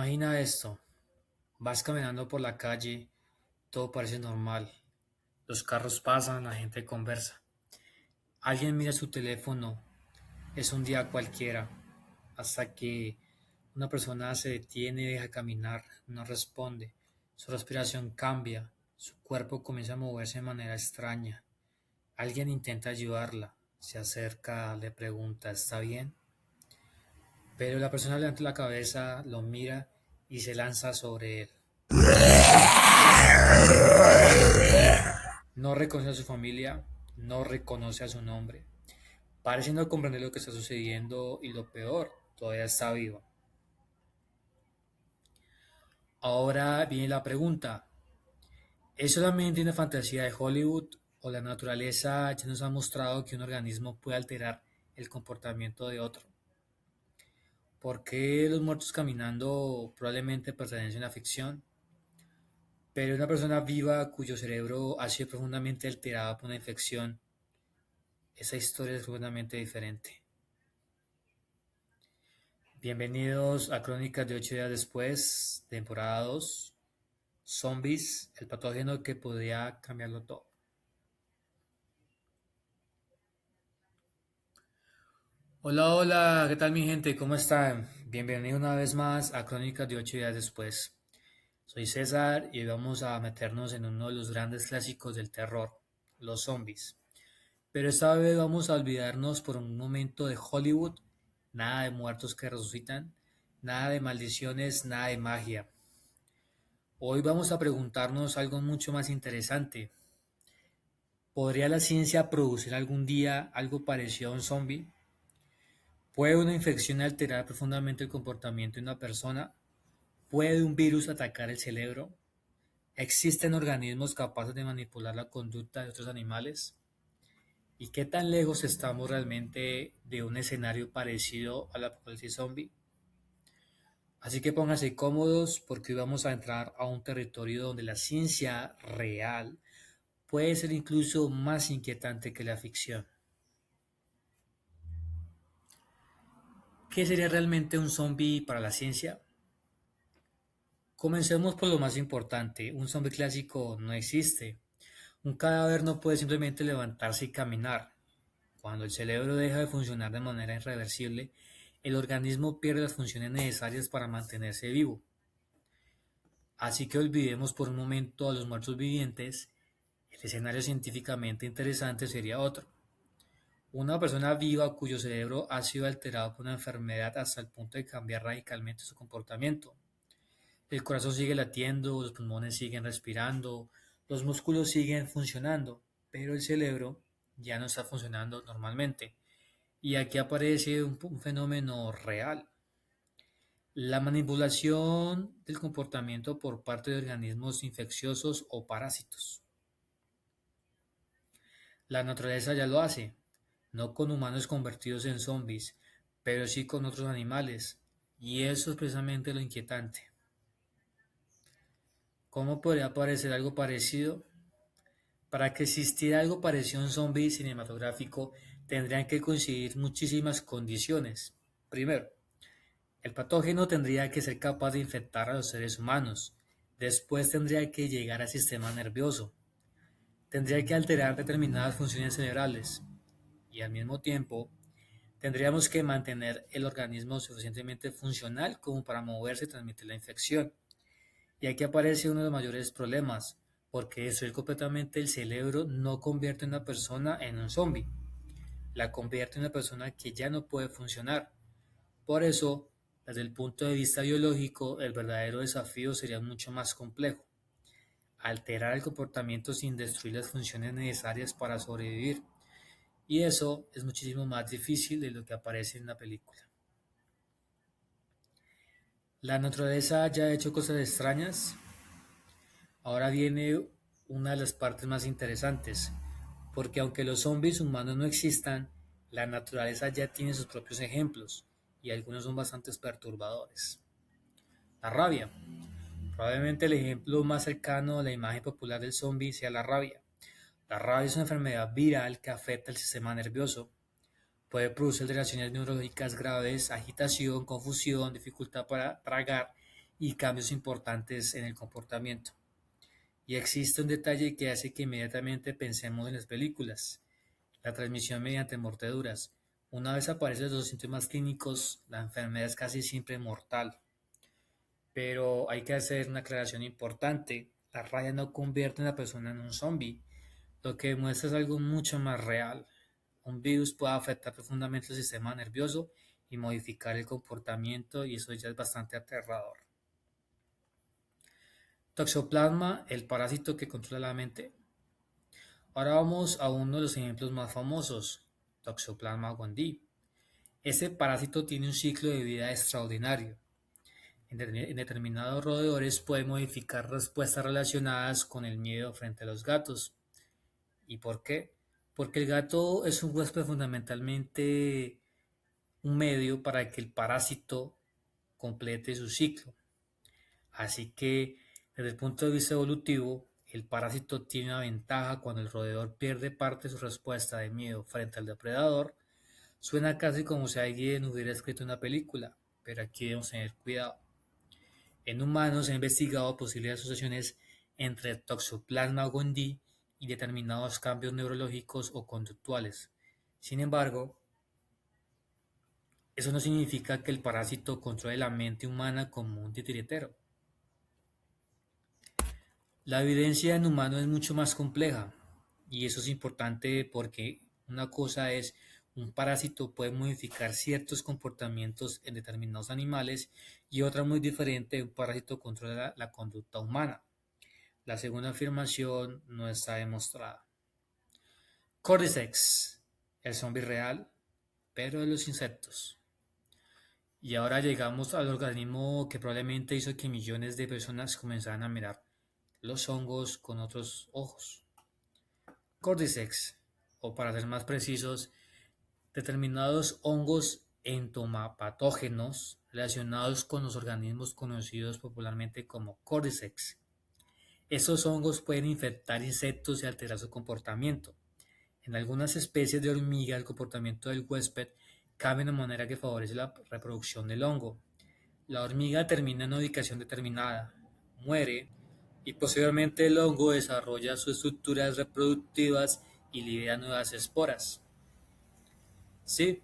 Imagina esto, vas caminando por la calle, todo parece normal, los carros pasan, la gente conversa, alguien mira su teléfono, es un día cualquiera, hasta que una persona se detiene, deja caminar, no responde, su respiración cambia, su cuerpo comienza a moverse de manera extraña, alguien intenta ayudarla, se acerca, le pregunta, ¿está bien? Pero la persona levanta la cabeza, lo mira y se lanza sobre él. No reconoce a su familia, no reconoce a su nombre. Parece no comprender lo que está sucediendo y lo peor, todavía está vivo. Ahora viene la pregunta, ¿es solamente una fantasía de Hollywood o la naturaleza ya nos ha mostrado que un organismo puede alterar el comportamiento de otro? ¿Por qué los muertos caminando probablemente pertenecen a la ficción? Pero una persona viva cuyo cerebro ha sido profundamente alterado por una infección, esa historia es profundamente diferente. Bienvenidos a Crónicas de 8 días después, temporada 2, Zombies, el patógeno que podía cambiarlo todo. Hola, hola, ¿qué tal mi gente? ¿Cómo están? Bienvenidos una vez más a Crónicas de 8 días después. Soy César y hoy vamos a meternos en uno de los grandes clásicos del terror, los zombies. Pero esta vez vamos a olvidarnos por un momento de Hollywood, nada de muertos que resucitan, nada de maldiciones, nada de magia. Hoy vamos a preguntarnos algo mucho más interesante. ¿Podría la ciencia producir algún día algo parecido a un zombie? ¿Puede una infección alterar profundamente el comportamiento de una persona? ¿Puede un virus atacar el cerebro? ¿Existen organismos capaces de manipular la conducta de otros animales? ¿Y qué tan lejos estamos realmente de un escenario parecido al apocalipsis zombie? Así que pónganse cómodos porque hoy vamos a entrar a un territorio donde la ciencia real puede ser incluso más inquietante que la ficción. ¿Qué sería realmente un zombie para la ciencia? Comencemos por lo más importante. Un zombie clásico no existe. Un cadáver no puede simplemente levantarse y caminar. Cuando el cerebro deja de funcionar de manera irreversible, el organismo pierde las funciones necesarias para mantenerse vivo. Así que olvidemos por un momento a los muertos vivientes. El escenario científicamente interesante sería otro. Una persona viva cuyo cerebro ha sido alterado por una enfermedad hasta el punto de cambiar radicalmente su comportamiento. El corazón sigue latiendo, los pulmones siguen respirando, los músculos siguen funcionando, pero el cerebro ya no está funcionando normalmente. Y aquí aparece un fenómeno real. La manipulación del comportamiento por parte de organismos infecciosos o parásitos. La naturaleza ya lo hace, no con humanos convertidos en zombies, pero sí con otros animales. Y eso es precisamente lo inquietante. ¿Cómo podría parecer algo parecido? Para que existiera algo parecido a un zombie cinematográfico, tendrían que coincidir muchísimas condiciones. Primero, el patógeno tendría que ser capaz de infectar a los seres humanos. Después tendría que llegar al sistema nervioso. Tendría que alterar determinadas funciones cerebrales. Y al mismo tiempo, tendríamos que mantener el organismo suficientemente funcional como para moverse y transmitir la infección. Y aquí aparece uno de los mayores problemas, porque destruir completamente el cerebro no convierte a una persona en un zombie, la convierte en una persona que ya no puede funcionar. Por eso, desde el punto de vista biológico, el verdadero desafío sería mucho más complejo, alterar el comportamiento sin destruir las funciones necesarias para sobrevivir. Y eso es muchísimo más difícil de lo que aparece en la película. La naturaleza ya ha hecho cosas extrañas. Ahora viene una de las partes más interesantes, porque aunque los zombies humanos no existan, la naturaleza ya tiene sus propios ejemplos, y algunos son bastante perturbadores. La rabia. Probablemente el ejemplo más cercano a la imagen popular del zombie sea la rabia. La rabia es una enfermedad viral que afecta el sistema nervioso. Puede producir alteraciones neurológicas graves, agitación, confusión, dificultad para tragar y cambios importantes en el comportamiento. Y existe un detalle que hace que inmediatamente pensemos en las películas: la transmisión mediante mordeduras. Una vez aparecen los síntomas clínicos, la enfermedad es casi siempre mortal. Pero hay que hacer una aclaración importante: la raya no convierte a la persona en un zombie, lo que demuestra es algo mucho más real. Un virus puede afectar profundamente el sistema nervioso y modificar el comportamiento, y eso ya es bastante aterrador. Toxoplasma, el parásito que controla la mente. Ahora vamos a uno de los ejemplos más famosos: Toxoplasma gondii. Este parásito tiene un ciclo de vida extraordinario. En determinados roedores puede modificar respuestas relacionadas con el miedo frente a los gatos. ¿Y por qué? Porque el gato es un huésped, fundamentalmente un medio para que el parásito complete su ciclo. Así que, desde el punto de vista evolutivo, el parásito tiene una ventaja cuando el roedor pierde parte de su respuesta de miedo frente al depredador. Suena casi como si alguien hubiera escrito una película, pero aquí debemos tener cuidado. En humanos se han investigado posibles asociaciones entre Toxoplasma gondii y determinados cambios neurológicos o conductuales. Sin embargo, eso no significa que el parásito controle la mente humana como un titiritero. La evidencia en humanos es mucho más compleja, y eso es importante porque una cosa es: un parásito puede modificar ciertos comportamientos en determinados animales, y otra muy diferente: un parásito controla la conducta humana. La segunda afirmación no está demostrada. Cordyceps, el zombie real, pero de los insectos. Y ahora llegamos al organismo que probablemente hizo que millones de personas comenzaran a mirar los hongos con otros ojos. Cordyceps, o para ser más precisos, determinados hongos entomopatógenos relacionados con los organismos conocidos popularmente como Cordyceps. Estos hongos pueden infectar insectos y alterar su comportamiento. En algunas especies de hormiga, el comportamiento del huésped cambia de manera que favorece la reproducción del hongo. La hormiga termina en una ubicación determinada, muere, y posteriormente el hongo desarrolla sus estructuras reproductivas y libera nuevas esporas. Sí,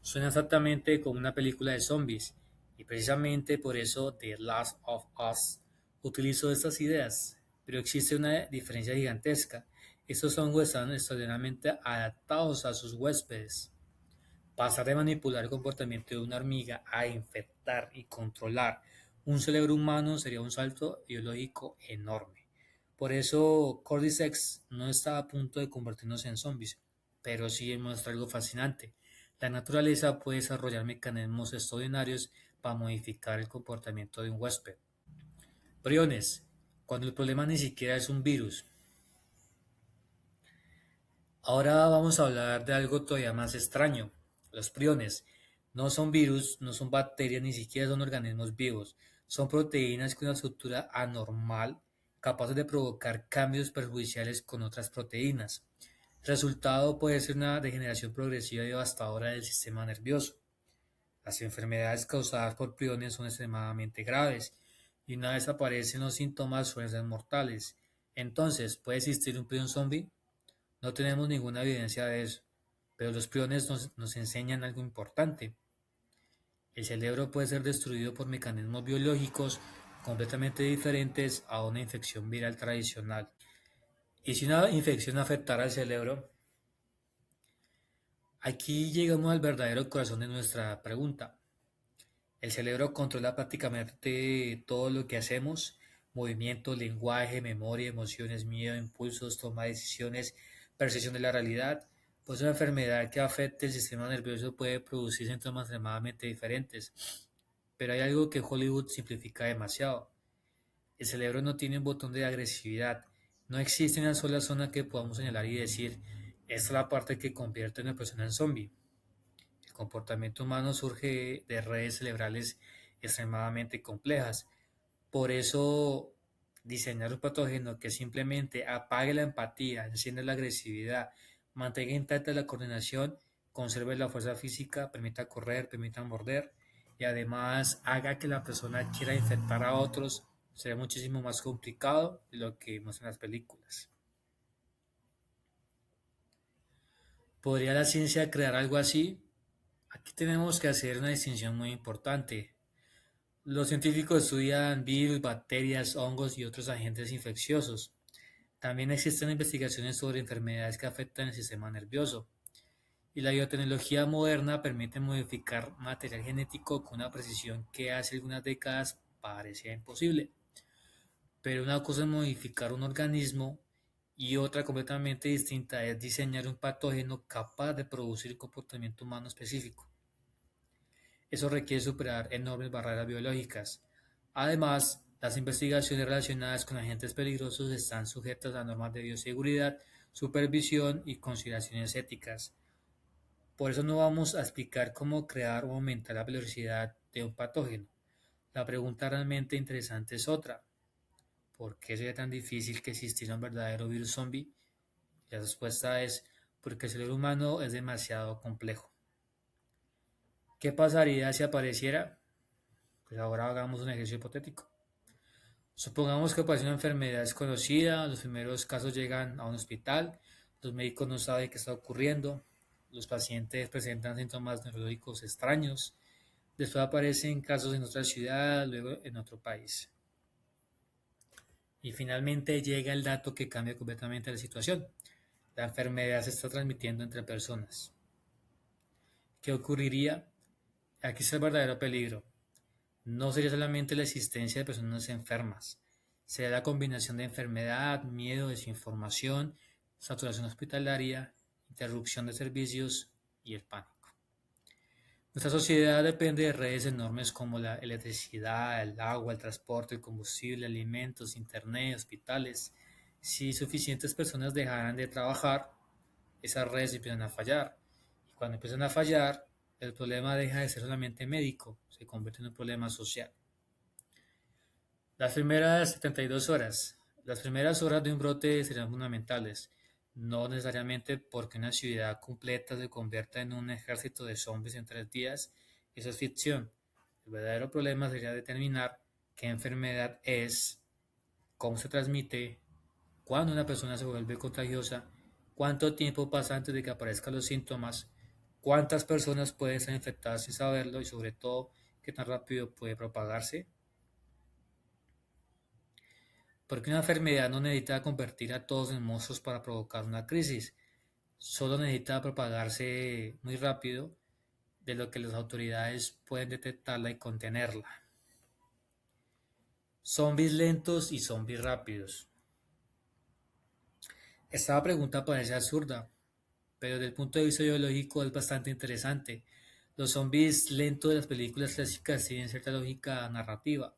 suena exactamente como una película de zombies, y precisamente por eso The Last of Us utilizó estas ideas. Pero existe una diferencia gigantesca: estos hongos están extraordinariamente adaptados a sus huéspedes. Pasar de manipular el comportamiento de una hormiga a infectar y controlar un cerebro humano sería un salto biológico enorme. Por eso Cordyceps no está a punto de convertirnos en zombies, pero sí demuestra algo fascinante: la naturaleza puede desarrollar mecanismos extraordinarios para modificar el comportamiento de un huésped. Priones, cuando el problema ni siquiera es un virus. Ahora vamos a hablar de algo todavía más extraño: los priones. No son virus, no son bacterias, ni siquiera son organismos vivos. Son proteínas con una estructura anormal, capaces de provocar cambios perjudiciales con otras proteínas. El resultado puede ser una degeneración progresiva y devastadora del sistema nervioso. Las enfermedades causadas por priones son extremadamente graves, y una vez aparecen los síntomas suelen ser mortales. Entonces, ¿puede existir un prion zombie? No tenemos ninguna evidencia de eso, pero los priones nos enseñan algo importante: el cerebro puede ser destruido por mecanismos biológicos completamente diferentes a una infección viral tradicional. ¿Y si una infección afectara al cerebro? Aquí llegamos al verdadero corazón de nuestra pregunta. El cerebro controla prácticamente todo lo que hacemos: movimiento, lenguaje, memoria, emociones, miedo, impulsos, toma de decisiones, percepción de la realidad. Pues una enfermedad que afecte el sistema nervioso puede producir síntomas extremadamente diferentes. Pero hay algo que Hollywood simplifica demasiado: el cerebro no tiene un botón de agresividad. No existe una sola zona que podamos señalar y decir: esta es la parte que convierte a una persona en zombie. El comportamiento humano surge de redes cerebrales extremadamente complejas. Por eso, diseñar un patógeno que simplemente apague la empatía, encienda la agresividad, mantenga intacta la coordinación, conserve la fuerza física, permita correr, permita morder, y además haga que la persona quiera infectar a otros, sería muchísimo más complicado de lo que vimos en las películas. ¿Podría la ciencia crear algo así? Aquí tenemos que hacer una distinción muy importante. Los científicos estudian virus, bacterias, hongos y otros agentes infecciosos. También existen investigaciones sobre enfermedades que afectan el sistema nervioso. Y la biotecnología moderna permite modificar material genético con una precisión que hace algunas décadas parecía imposible. Pero una cosa es modificar un organismo y otra completamente distinta es diseñar un patógeno capaz de producir un comportamiento humano específico. Eso requiere superar enormes barreras biológicas. Además, las investigaciones relacionadas con agentes peligrosos están sujetas a normas de bioseguridad, supervisión y consideraciones éticas. Por eso no vamos a explicar cómo crear o aumentar la velocidad de un patógeno. La pregunta realmente interesante es otra. ¿Por qué sería tan difícil que existiera un verdadero virus zombie? Y la respuesta es porque el ser humano es demasiado complejo. ¿Qué pasaría si apareciera? Pues ahora hagamos un ejercicio hipotético. Supongamos que aparece una enfermedad desconocida, los primeros casos llegan a un hospital, los médicos no saben qué está ocurriendo, los pacientes presentan síntomas neurológicos extraños, después aparecen casos en otra ciudad, luego en otro país. Y finalmente llega el dato que cambia completamente la situación. La enfermedad se está transmitiendo entre personas. ¿Qué ocurriría? Aquí está el verdadero peligro. No sería solamente la existencia de personas enfermas, sería la combinación de enfermedad, miedo, desinformación, saturación hospitalaria, interrupción de servicios y el pánico. Nuestra sociedad depende de redes enormes como la electricidad, el agua, el transporte, el combustible, alimentos, internet, hospitales. Si suficientes personas dejaran de trabajar, esas redes empiezan a fallar. Y cuando empiezan a fallar, el problema deja de ser solamente médico, se convierte en un problema social. Las primeras 72 horas. Las primeras horas de un brote serían fundamentales, no necesariamente porque una ciudad completa se convierta en un ejército de zombies en 3 días, eso es ficción. El verdadero problema sería determinar qué enfermedad es, cómo se transmite, cuándo una persona se vuelve contagiosa, cuánto tiempo pasa antes de que aparezcan los síntomas, cuántas personas pueden estar infectadas sin saberlo y sobre todo qué tan rápido puede propagarse. Porque una enfermedad no necesita convertir a todos en monstruos para provocar una crisis, solo necesita propagarse muy rápido, de lo que las autoridades pueden detectarla y contenerla. Zombies lentos y zombies rápidos. Esta pregunta parece absurda, pero desde el punto de vista biológico es bastante interesante. Los zombies lentos de las películas clásicas tienen cierta lógica narrativa.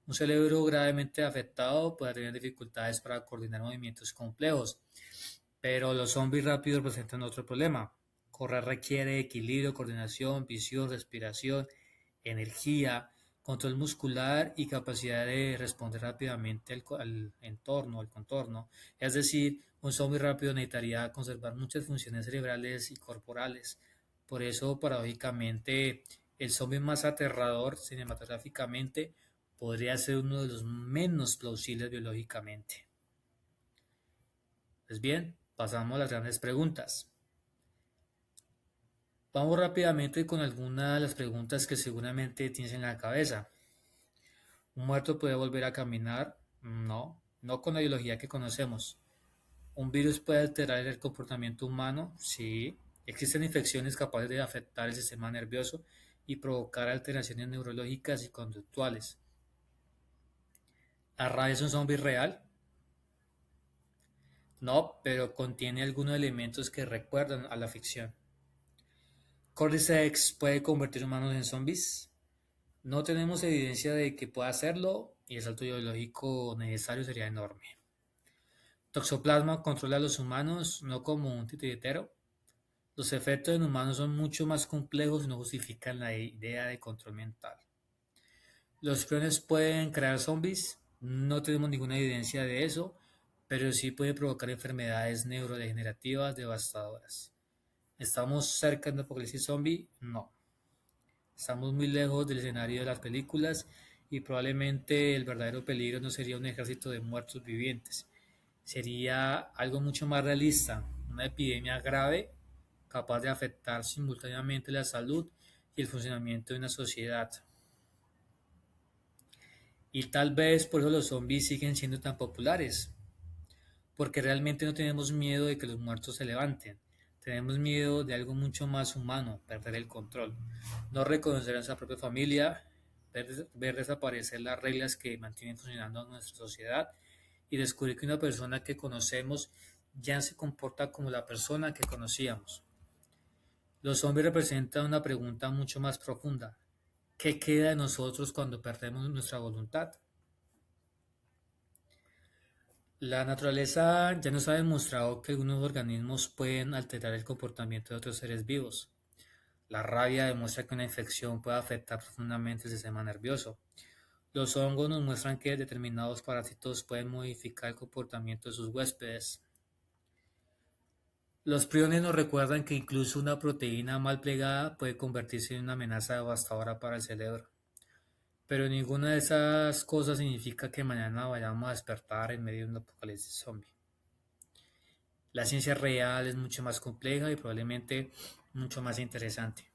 Un cerebro gravemente afectado puede tener dificultades para coordinar movimientos complejos, pero los zombies rápidos presentan otro problema. Correr requiere equilibrio, coordinación, visión, respiración, energía, control muscular y capacidad de responder rápidamente al entorno, al contorno. Es decir, un zombie rápido necesitaría conservar muchas funciones cerebrales y corporales. Por eso, paradójicamente, el zombie más aterrador cinematográficamente podría ser uno de los menos plausibles biológicamente. Pues bien, pasamos a las grandes preguntas. Vamos rápidamente con algunas de las preguntas que seguramente tienes en la cabeza. ¿Un muerto puede volver a caminar? No, no con la biología que conocemos. ¿Un virus puede alterar el comportamiento humano? Sí. Existen infecciones capaces de afectar el sistema nervioso y provocar alteraciones neurológicas y conductuales. ¿La rabia es un zombie real? No, pero contiene algunos elementos que recuerdan a la ficción. ¿Cordyceps puede convertir humanos en zombies? No tenemos evidencia de que pueda hacerlo y el salto biológico necesario sería enorme. Toxoplasma controla a los humanos, no como un titiritero. Los efectos en humanos son mucho más complejos y no justifican la idea de control mental. ¿Los clones pueden crear zombies? No tenemos ninguna evidencia de eso, pero sí puede provocar enfermedades neurodegenerativas devastadoras. ¿Estamos cerca de un apocalipsis zombie? No. Estamos muy lejos del escenario de las películas y probablemente el verdadero peligro no sería un ejército de muertos vivientes, sería algo mucho más realista, una epidemia grave capaz de afectar simultáneamente la salud y el funcionamiento de una sociedad. Y tal vez por eso los zombies siguen siendo tan populares, porque realmente no tenemos miedo de que los muertos se levanten. Tenemos miedo de algo mucho más humano, perder el control. No reconocer a nuestra propia familia, ver desaparecer las reglas que mantienen funcionando nuestra sociedad y descubrir que una persona que conocemos ya se comporta como la persona que conocíamos. Los zombies representan una pregunta mucho más profunda. ¿Qué queda de nosotros cuando perdemos nuestra voluntad? La naturaleza ya nos ha demostrado que algunos organismos pueden alterar el comportamiento de otros seres vivos. La rabia demuestra que una infección puede afectar profundamente el sistema nervioso. Los hongos nos muestran que determinados parásitos pueden modificar el comportamiento de sus huéspedes. Los priones nos recuerdan que incluso una proteína mal plegada puede convertirse en una amenaza devastadora para el cerebro. Pero ninguna de esas cosas significa que mañana vayamos a despertar en medio de un apocalipsis zombie. La ciencia real es mucho más compleja y probablemente mucho más interesante.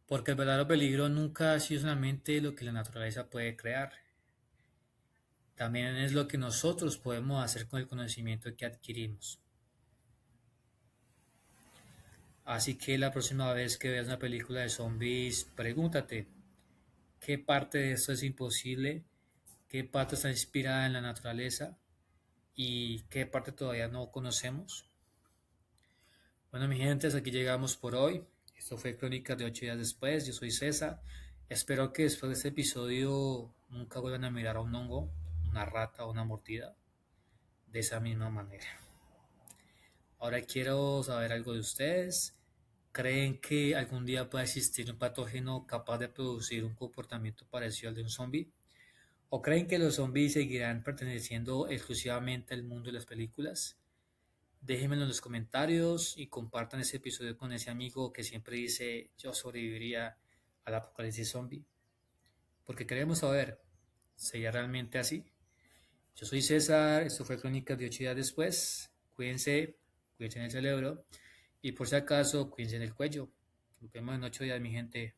Porque el verdadero peligro nunca ha sido solamente lo que la naturaleza puede crear. También es lo que nosotros podemos hacer con el conocimiento que adquirimos. Así que la próxima vez que veas una película de zombies, pregúntate, ¿qué parte de esto es imposible? ¿Qué parte está inspirada en la naturaleza? ¿Y qué parte todavía no conocemos? Bueno, mi gente, hasta aquí llegamos por hoy. Esto fue Crónicas de 8 días después. Yo soy César. Espero que después de este episodio nunca vuelvan a mirar a un hongo, una rata o una mordida de esa misma manera. Ahora quiero saber algo de ustedes. ¿Creen que algún día pueda existir un patógeno capaz de producir un comportamiento parecido al de un zombie? ¿O creen que los zombies seguirán perteneciendo exclusivamente al mundo de las películas? Déjenmelo en los comentarios y compartan ese episodio con ese amigo que siempre dice yo sobreviviría al apocalipsis zombie. Porque queremos saber, ¿sería realmente así? Yo soy César, esto fue Crónicas de 8 días después. Cuídense, cuídense en el cerebro y por si acaso, cuídense en el cuello. Nos vemos en 8 días, mi gente.